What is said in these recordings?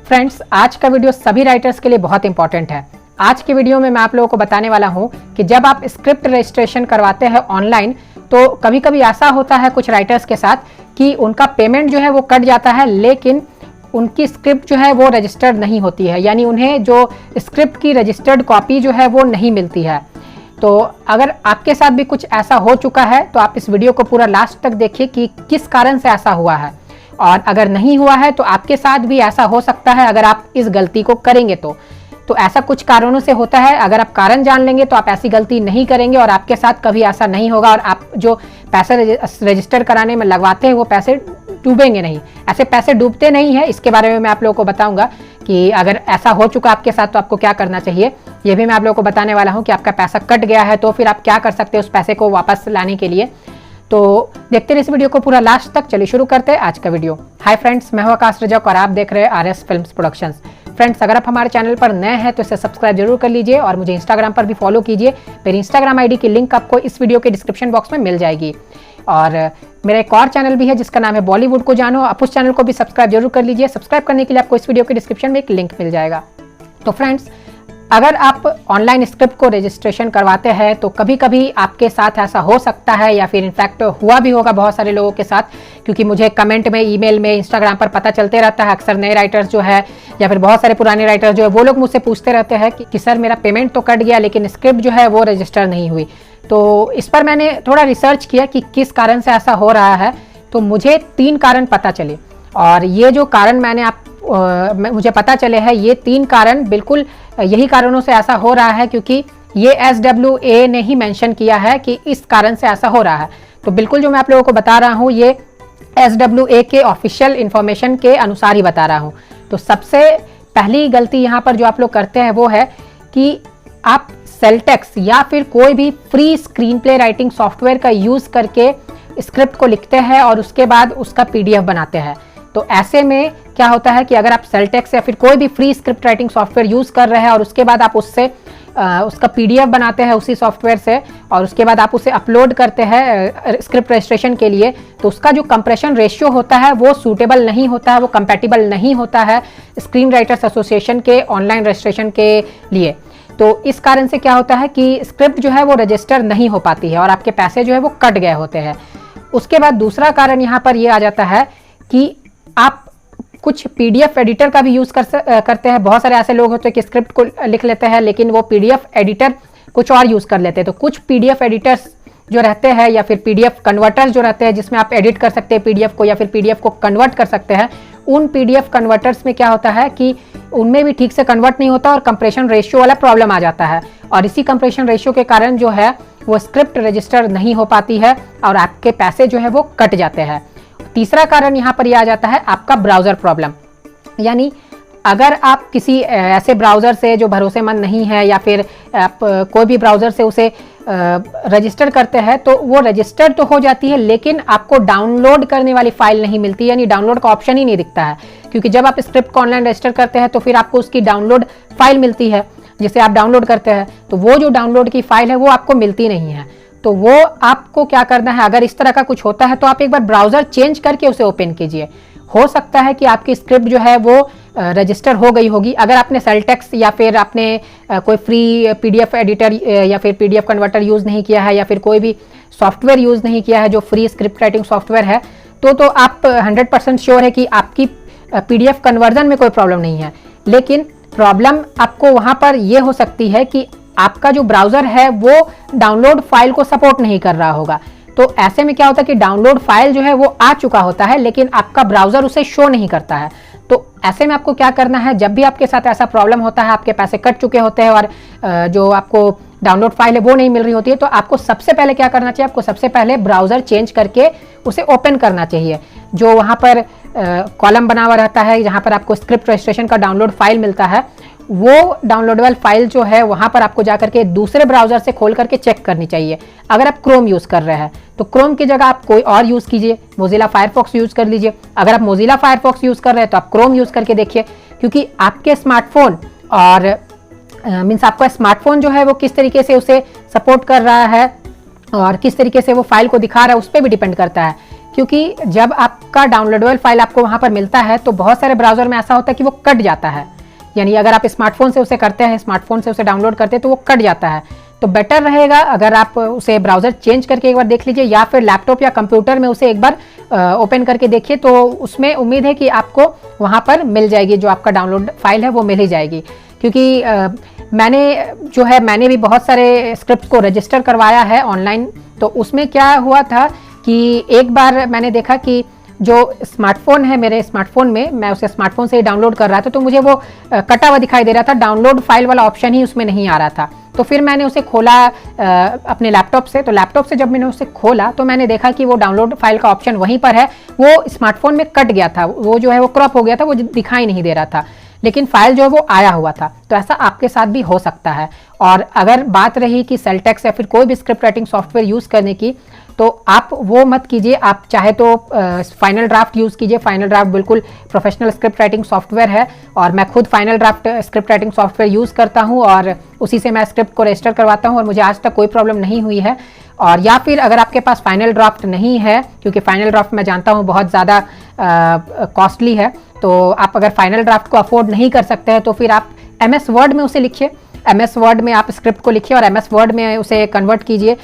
Friends, आज का video सभी राइटर्स के लिए बहुत इंपॉर्टेंट है। आज के वीडियो में मैं आप लोगों को बताने वाला हूं कि जब आप स्क्रिप्ट रजिस्ट्रेशन करवाते हैं ऑनलाइन, तो कभी कभी ऐसा होता है कुछ राइटर्स के साथ कि उनका पेमेंट जो है वो कट जाता है, लेकिन उनकी स्क्रिप्ट जो है वो रजिस्टर्ड नहीं होती है, यानी उन्हें जो स्क्रिप्ट की रजिस्टर्ड कॉपी जो है वो नहीं मिलती है। तो अगर आपके साथ भी कुछ ऐसा हो चुका है तो आप इस वीडियो को पूरा लास्ट तक देखिए कि किस कारण से ऐसा हुआ है, और अगर नहीं हुआ है तो आपके साथ भी ऐसा हो सकता है अगर आप इस गलती को करेंगे तो ऐसा कुछ कारणों से होता है। अगर आप कारण जान लेंगे तो आप ऐसी गलती नहीं करेंगे और आपके साथ कभी ऐसा नहीं होगा, और आप जो पैसे रजिस्टर कराने में लगवाते हैं वो पैसे डूबेंगे नहीं। ऐसे पैसे डूबते नहीं है, इसके बारे में मैं आप लोगों को बताऊंगा कि अगर ऐसा हो चुका आपके साथ तो आपको क्या करना चाहिए। ये भी मैं आप लोगों को बताने वाला हूं कि आपका पैसा कट गया है तो फिर आप क्या कर सकते हैं उस पैसे को वापस लाने के लिए। तो देखते रहिए इस वीडियो को पूरा लास्ट तक। चलिए शुरू करते हैं आज का वीडियो। हाय फ्रेंड्स, मैं हूं आकाश रजक और आप देख रहे हैं RS फिल्म्स प्रोडक्शंस। फ्रेंड्स, अगर आप हमारे चैनल पर नए हैं तो इसे सब्सक्राइब जरूर कर लीजिए और मुझे इंस्टाग्राम पर भी फॉलो कीजिए। मेरी इंस्टाग्राम ID की लिंक आपको इस वीडियो के डिस्क्रिप्शन बॉक्स में मिल जाएगी। और मेरा एक और चैनल भी है जिसका नाम है बॉलीवुड को जानो, आप उस चैनल को भी सब्सक्राइब जरूर कर लीजिए। सब्सक्राइब करने के लिए आपको इस वीडियो के डिस्क्रिप्शन में एक लिंक मिल जाएगा। तो फ्रेंड्स, अगर आप ऑनलाइन स्क्रिप्ट को रजिस्ट्रेशन करवाते हैं तो कभी कभी आपके साथ ऐसा हो सकता है, या फिर इनफैक्ट हुआ भी होगा बहुत सारे लोगों के साथ, क्योंकि मुझे कमेंट में, ईमेल में, इंस्टाग्राम पर पता चलते रहता है। अक्सर नए राइटर्स जो है या फिर बहुत सारे पुराने राइटर्स जो है वो लोग मुझसे पूछते रहते हैं कि सर मेरा पेमेंट तो कट गया लेकिन स्क्रिप्ट जो है वो रजिस्टर नहीं हुई। तो इस पर मैंने थोड़ा रिसर्च किया कि किस कारण से ऐसा हो रहा है। तो मुझे 3 कारण पता चले, और ये जो कारण मुझे पता चले हैं, ये 3 कारण बिल्कुल यही कारणों से ऐसा हो रहा है, क्योंकि ये SWA ने ही मेंशन किया है कि इस कारण से ऐसा हो रहा है। तो बिल्कुल जो मैं आप लोगों को बता रहा हूँ ये SWA के ऑफिशियल इंफॉर्मेशन के अनुसार ही बता रहा हूँ। तो सबसे पहली गलती यहाँ पर जो आप लोग करते हैं वो है कि आप सेलटेक्स या फिर कोई भी free screen play writing software का यूज़ करके स्क्रिप्ट को लिखते हैं और उसके बाद उसका PDF बनाते हैं। तो ऐसे में क्या होता है कि अगर आप सेलटेक्स या फिर कोई भी free script writing software use कर रहे हैं और उसके बाद आप उससे उसका PDF बनाते हैं उसी सॉफ्टवेयर से, और उसके बाद आप उसे अपलोड करते हैं स्क्रिप्ट रजिस्ट्रेशन के लिए, तो उसका जो कंप्रेशन रेशियो होता है वो सूटेबल नहीं होता है, वो कंपैटिबल नहीं होता है स्क्रीन राइटर्स एसोसिएशन के ऑनलाइन रजिस्ट्रेशन के लिए। तो इस कारण से क्या होता है कि स्क्रिप्ट जो है वो रजिस्टर नहीं हो पाती है और आपके पैसे जो है वो कट गए होते हैं। उसके बाद दूसरा कारण यहाँ पर ये आ जाता है कि आप कुछ PDF एडिटर का भी यूज़ करते हैं। बहुत सारे ऐसे लोग होते हैं कि स्क्रिप्ट को लिख लेते हैं लेकिन वो PDF एडिटर कुछ और यूज़ कर लेते हैं। तो कुछ PDF एडिटर्स जो रहते हैं या फिर PDF कन्वर्टर्स जो रहते हैं जिसमें आप एडिट कर सकते हैं PDF को या फिर PDF को कन्वर्ट कर सकते हैं, उन PDF कन्वर्टर्स में क्या होता है कि उनमें भी ठीक से कन्वर्ट नहीं होता और कंप्रेशन रेशियो वाला प्रॉब्लम आ जाता है, और इसी कंप्रेशन रेशियो के कारण जो है वो स्क्रिप्ट रजिस्टर नहीं हो पाती है और आपके पैसे जो है वो कट जाते हैं। तीसरा कारण यहाँ पर यह आ जाता है आपका ब्राउज़र प्रॉब्लम, यानी अगर आप किसी ऐसे ब्राउज़र से जो भरोसेमंद नहीं है या फिर आप कोई भी ब्राउज़र से उसे रजिस्टर करते हैं तो वो रजिस्टर तो हो जाती है लेकिन आपको डाउनलोड करने वाली फाइल नहीं मिलती, यानी डाउनलोड का ऑप्शन ही नहीं दिखता है। क्योंकि जब आप स्क्रिप्ट को ऑनलाइन रजिस्टर करते हैं तो फिर आपको उसकी डाउनलोड फाइल मिलती है जिसे आप डाउनलोड करते हैं, तो वो जो डाउनलोड की फाइल है वो आपको मिलती नहीं है। तो वो आपको क्या करना है, अगर इस तरह का कुछ होता है तो आप एक बार ब्राउज़र चेंज करके उसे ओपन कीजिए। हो सकता है कि आपकी स्क्रिप्ट जो है वो रजिस्टर हो गई होगी। अगर आपने सेलटेक्स या फिर आपने कोई फ्री PDF एडिटर या फिर PDF कन्वर्टर यूज़ नहीं किया है या फिर कोई भी सॉफ्टवेयर यूज़ नहीं किया है जो फ्री स्क्रिप्ट राइटिंग सॉफ्टवेयर है, तो आप 100% श्योर है कि आपकी PDF कन्वर्जन में कोई प्रॉब्लम नहीं है। लेकिन प्रॉब्लम आपको वहाँ पर यह हो सकती है कि आपका जो ब्राउज़र है वो डाउनलोड फाइल को सपोर्ट नहीं कर रहा होगा। तो ऐसे में क्या होता है कि डाउनलोड फाइल जो है वो आ चुका होता है लेकिन आपका ब्राउज़र उसे शो नहीं करता है। तो ऐसे में आपको क्या करना है, जब भी आपके साथ ऐसा प्रॉब्लम होता है, आपके पैसे कट चुके होते हैं और जो आपको डाउनलोड फाइल है वो नहीं मिल रही होती है, तो आपको सबसे पहले क्या करना चाहिए, आपको सबसे पहले ब्राउज़र चेंज करके उसे ओपन करना चाहिए। जो वहाँ पर कॉलम बना हुआ रहता है जहाँ पर आपको स्क्रिप्ट रजिस्ट्रेशन का डाउनलोड फाइल मिलता है, वो डाउनलोडेबल फाइल जो है वहाँ पर आपको जाकर के दूसरे ब्राउज़र से खोल करके चेक करनी चाहिए। अगर आप क्रोम यूज़ कर रहे हैं तो क्रोम की जगह आप कोई और यूज़ कीजिए, मोजिला फायरफॉक्स यूज़ कर लीजिए। अगर आप मोजिला फायरफॉक्स यूज़ कर रहे हैं तो आप क्रोम यूज़ करके देखिए, क्योंकि आपके स्मार्टफोन और मीन्स आपका स्मार्टफोन जो है वो किस तरीके से उसे सपोर्ट कर रहा है और किस तरीके से वो फाइल को दिखा रहा है उस पर भी डिपेंड करता है। क्योंकि जब आपका डाउनलोडेबल फाइल आपको वहां पर मिलता है तो बहुत सारे ब्राउजर में ऐसा होता है कि वो कट जाता है, यानी अगर आप स्मार्टफोन से उसे करते हैं, स्मार्टफोन से उसे डाउनलोड करते हैं तो वो कट जाता है। तो बेटर रहेगा अगर आप उसे ब्राउजर चेंज करके एक बार देख लीजिए, या फिर लैपटॉप या कंप्यूटर में उसे एक बार ओपन करके देखिए, तो उसमें उम्मीद है कि आपको वहां पर मिल जाएगी, जो आपका डाउनलोड फाइल है वो मिल ही जाएगी। क्योंकि मैंने भी बहुत सारे स्क्रिप्ट को रजिस्टर करवाया है ऑनलाइन। तो उसमें क्या हुआ था कि एक बार मैंने देखा कि जो स्मार्टफोन है, मेरे स्मार्टफोन में मैं उसे स्मार्टफोन से ही डाउनलोड कर रहा था, तो मुझे वो कटा हुआ दिखाई दे रहा था, डाउनलोड फाइल वाला ऑप्शन ही उसमें नहीं आ रहा था। तो फिर मैंने उसे खोला अपने लैपटॉप से, तो लैपटॉप से जब मैंने उसे खोला तो मैंने देखा कि वो डाउनलोड फाइल का ऑप्शन वहीं पर है, वो स्मार्टफोन में कट गया था, वो जो है वो क्रॉप हो गया था, वो दिखाई नहीं दे रहा था, लेकिन फाइल जो है वो आया हुआ था। तो ऐसा आपके साथ भी हो सकता है। और अगर बात रही कि सेल्टेक्स या फिर कोई भी स्क्रिप्ट राइटिंग सॉफ्टवेयर यूज़ करने की, तो आप वो मत कीजिए। आप चाहे तो फाइनल ड्राफ्ट यूज़ कीजिए। फाइनल ड्राफ्ट बिल्कुल प्रोफेशनल स्क्रिप्ट राइटिंग सॉफ्टवेयर है, और मैं खुद final draft script writing software use करता हूँ, और उसी से मैं स्क्रिप्ट को रजिस्टर करवाता हूँ, और मुझे आज तक कोई प्रॉब्लम नहीं हुई है। और या फिर अगर आपके पास फाइनल ड्राफ्ट नहीं है, क्योंकि फाइनल ड्राफ्ट मैं जानता हूँ बहुत ज़्यादा कॉस्टली है, तो आप अगर फाइनल ड्राफ्ट को अफोर्ड नहीं कर सकते हैं तो फिर आप MS वर्ड में उसे लिखिए। MS वर्ड में आप स्क्रिप्ट को लिखिए और MS वर्ड में उसे कन्वर्ट कीजिए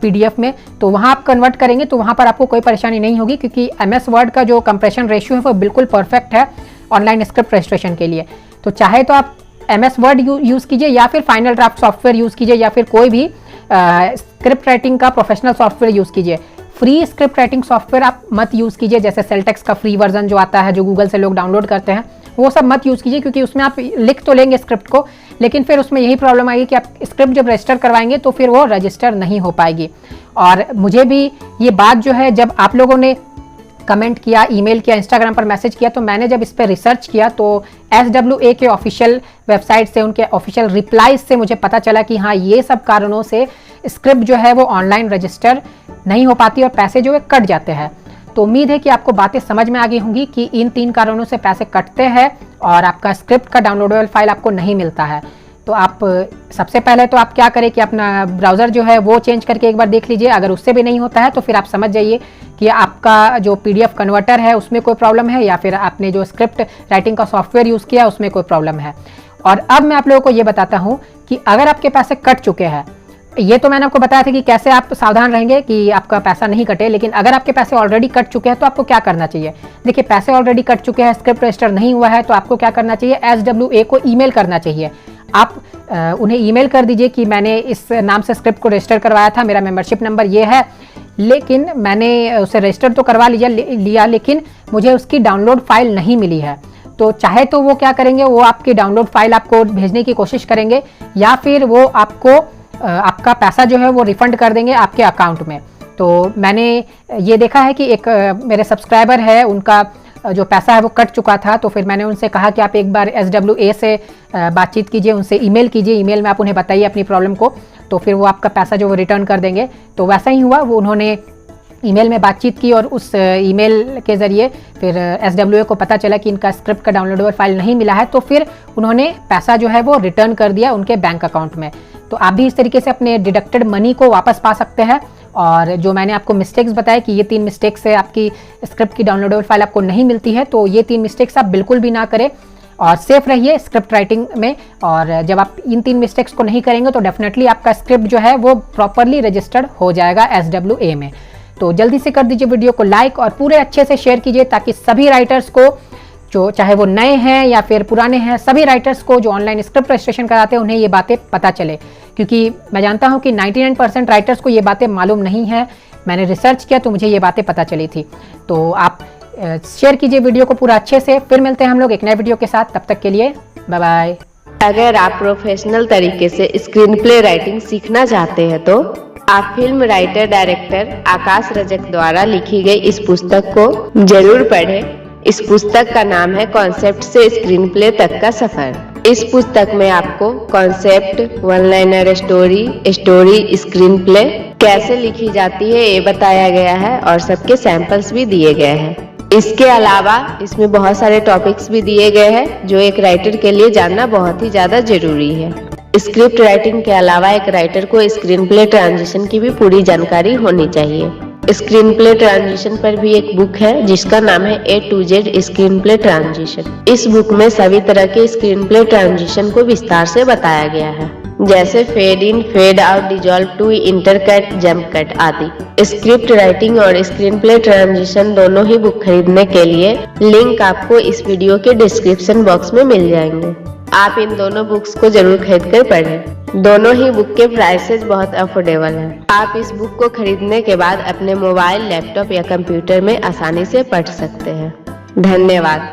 PDF में। तो वहाँ आप कन्वर्ट करेंगे तो वहाँ पर आपको कोई परेशानी नहीं होगी, क्योंकि MS वर्ड का जो कंप्रेशन रेशियो है वो बिल्कुल परफेक्ट है ऑनलाइन स्क्रिप्ट रजिस्ट्रेशन के लिए। तो चाहे तो आप MS वर्ड यूज़ कीजिए, या फिर फाइनल ड्राफ्ट सॉफ्टवेयर यूज़ कीजिए, या फिर कोई भी स्क्रिप्ट राइटिंग का प्रोफेशनल सॉफ्टवेयर यूज़ कीजिए। फ्री स्क्रिप्ट राइटिंग सॉफ्टवेयर आप मत यूज़ कीजिए, जैसे सेल्टेक्स का फ्री वर्जन जो आता है, जो गूगल से लोग डाउनलोड करते हैं, वो सब मत यूज़ कीजिए, क्योंकि उसमें आप लिख तो लेंगे स्क्रिप्ट को, लेकिन फिर उसमें यही प्रॉब्लम आएगी कि आप स्क्रिप्ट जब रजिस्टर करवाएंगे तो फिर वो रजिस्टर नहीं हो पाएगी। और मुझे भी ये बात जो है, जब आप लोगों ने कमेंट किया, ईमेल किया, इंस्टाग्राम पर मैसेज किया, तो मैंने जब इस पर रिसर्च किया तो SWA के ऑफिशियल वेबसाइट से, उनके ऑफिशियल रिप्लाईज से मुझे पता चला कि हाँ, ये सब कारणों से स्क्रिप्ट जो है वो ऑनलाइन रजिस्टर नहीं हो पाती और पैसे जो है कट जाते हैं। तो उम्मीद है कि आपको बातें समझ में आ गई होंगी कि इन 3 कारणों से पैसे कटते हैं और आपका स्क्रिप्ट का डाउनलोडेबल फाइल आपको नहीं मिलता है। तो आप सबसे पहले तो आप क्या करें कि अपना ब्राउज़र जो है वो चेंज करके एक बार देख लीजिए। अगर उससे भी नहीं होता है तो फिर आप समझ जाइए कि आपका जो PDF कन्वर्टर है उसमें कोई प्रॉब्लम है, या फिर आपने जो स्क्रिप्ट राइटिंग का सॉफ्टवेयर यूज़ किया उसमें कोई प्रॉब्लम है। और अब मैं आप लोगों को ये बताता हूँ कि अगर आपके पैसे कट चुके हैं, ये तो मैंने आपको बताया था कि कैसे आप सावधान रहेंगे कि आपका पैसा नहीं कटे, लेकिन अगर आपके पैसे ऑलरेडी कट चुके हैं तो आपको क्या करना चाहिए। देखिए, पैसे ऑलरेडी कट चुके हैं, स्क्रिप्ट रजिस्टर नहीं हुआ है, तो आपको क्या करना चाहिए, SWA को ईमेल करना चाहिए। आप उन्हें ईमेल कर दीजिए कि मैंने इस नाम से स्क्रिप्ट को रजिस्टर करवाया था, मेरा मेंबरशिप नंबर ये है, लेकिन मैंने उसे रजिस्टर तो करवा लिया, लेकिन मुझे उसकी डाउनलोड फाइल नहीं मिली है। तो चाहे तो वो क्या करेंगे, वो आपकी डाउनलोड फाइल आपको भेजने की कोशिश करेंगे, या फिर वो आपको आपका पैसा जो है वो रिफंड कर देंगे आपके अकाउंट में। तो मैंने ये देखा है कि एक मेरे सब्सक्राइबर है, उनका जो पैसा है वो कट चुका था, तो फिर मैंने उनसे कहा कि आप एक बार SWA से बातचीत कीजिए, उनसे ईमेल कीजिए, ईमेल में आप उन्हें बताइए अपनी प्रॉब्लम को, तो फिर वो आपका पैसा जो वो रिटर्न कर देंगे। तो वैसा ही हुआ, वो उन्होंने ईमेल में बातचीत की और उस ईमेल के ज़रिए फिर SWA को पता चला कि इनका स्क्रिप्ट का डाउनलोडेबल फाइल नहीं मिला है, तो फिर उन्होंने पैसा जो है वो रिटर्न कर दिया उनके बैंक अकाउंट में। तो आप भी इस तरीके से अपने डिडक्टेड मनी को वापस पा सकते हैं। और जो मैंने आपको मिस्टेक्स बताया कि ये 3 मिस्टेक्स से आपकी स्क्रिप्ट की डाउनलोडेबल फाइल आपको नहीं मिलती है, तो ये 3 मिस्टेक्स आप बिल्कुल भी ना करें और सेफ रहिए स्क्रिप्ट राइटिंग में। और जब आप इन 3 मिस्टेक्स को नहीं करेंगे तो डेफिनेटली आपका स्क्रिप्ट जो है वो प्रॉपरली रजिस्टर्ड हो जाएगा SWA में। तो जल्दी से कर दीजिए वीडियो को लाइक और पूरे अच्छे से शेयर कीजिए, ताकि सभी राइटर्स को, जो चाहे वो नए हैं या फिर पुराने हैं, सभी राइटर्स को जो ऑनलाइन स्क्रिप्ट रजिस्ट्रेशन कराते हैं उन्हें ये बातें पता चले। क्योंकि मैं जानता हूं कि 99% राइटर्स को ये बातें मालूम नहीं है। मैंने रिसर्च किया तो मुझे ये बातें पता चली थी। तो आप शेयर कीजिए वीडियो को पूरा अच्छे से। फिर मिलते हैं हम लोग एक नए वीडियो के साथ, तब तक के लिए बाय बाय। अगर आप प्रोफेशनल तरीके से स्क्रीन प्ले राइटिंग सीखना चाहते हैं तो आप फिल्म राइटर डायरेक्टर आकाश रजक द्वारा लिखी गई इस पुस्तक को जरूर पढ़ें। इस पुस्तक का नाम है कॉन्सेप्ट से स्क्रीन प्ले तक का सफर। इस पुस्तक में आपको concept, one liner story, screen play कैसे लिखी जाती है ये बताया गया है और सबके सैंपल्स भी दिए गए हैं। इसके अलावा इसमें बहुत सारे टॉपिक्स भी दिए गए हैं जो एक राइटर के लिए जानना बहुत ही ज्यादा जरूरी है। स्क्रिप्ट राइटिंग के अलावा एक राइटर को स्क्रीन प्ले ट्रांजिशन की भी पूरी जानकारी होनी चाहिए। स्क्रीन प्ले ट्रांजिशन पर भी एक बुक है जिसका नाम है A to Z screen play transition. इस बुक में सभी तरह के स्क्रीन प्ले ट्रांजिशन को विस्तार से बताया गया है, जैसे fade in, fade out, dissolve to, intercut, jump cut आदि। स्क्रिप्ट राइटिंग और स्क्रीन प्ले ट्रांजिशन दोनों ही बुक खरीदने के लिए लिंक आपको इस वीडियो के डिस्क्रिप्शन बॉक्स में मिल जाएंगे। आप इन दोनों बुक्स को जरूर खरीद कर पढ़ें। दोनों ही बुक के प्राइसेस बहुत अफोर्डेबल हैं। आप इस बुक को खरीदने के बाद अपने मोबाइल, लैपटॉप या कंप्यूटर में आसानी से पढ़ सकते हैं। धन्यवाद।